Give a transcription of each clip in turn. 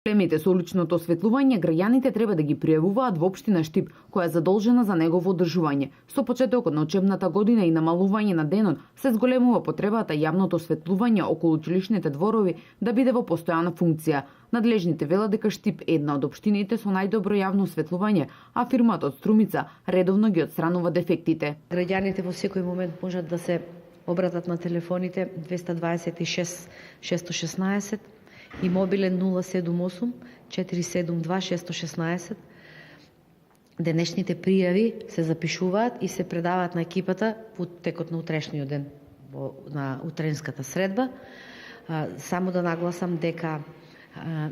Проблемите со уличното осветлување граѓаните треба да ги пријавуваат во општина Штип, која е задолжена за негово одржување. Со почетокот на учебната година и намалување на денот се зголемува потребата јавното осветлување околу училишните дворови да биде во постојана функција. Надлежните велат дека Штип е една од општините со најдобро јавно осветлување, а фирмата од Струмица редовно ги отстранува дефектите. Граѓаните во секој момент можат да се обратат на телефоните 226 616 и мобилен 078 472 616. Денешните пријави се запишуваат и се предаваат на екипата во текот на утрешниот ден на утренската средба. Само да нагласам дека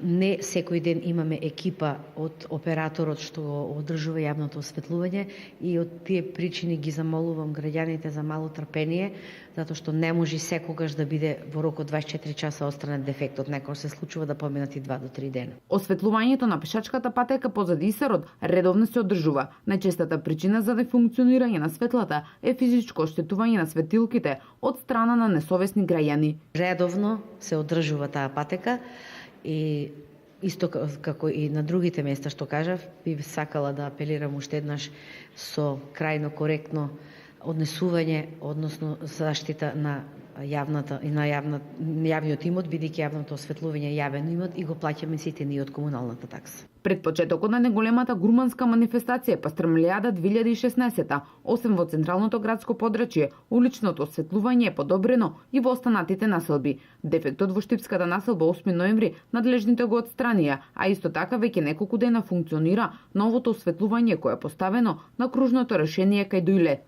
не секој ден имаме екипа од операторот што одржува јавното осветлување и од тие причини ги замолувам граѓаните за мало трпение, затоа што не може секогаш да биде во рок од 24 часа отстранет дефектот. Некогаш се случува да поминат и 2 до 3 дена. Осветлувањето на пешачката патека позади Исарот редовно се одржува. Најчестата причина за нефункционирање на светлата е физичко оштетување на светилките од страна на несовесни граѓани. Редовно се одржува таа патека и исто како и на другите места што кажав, би сакала да апелирам уште еднаш со крајно коректно однесување, односно заштита на јавниот имот, бидејќи јавното осветлување е јавен имот и го плаќаме сите ние од комуналната такса. Пред почетокот на неголемата гурманска манифестација Пастрамлијада 2016, освен во централното градско подрачје, уличното осветлување е подобрено и во останатите населби. Дефектот во Штипската населба 8 ноември надлежните го отстранија, а исто така веќе неколку дена функционира новото осветлување кое е поставено на кружното решение кај Дујле.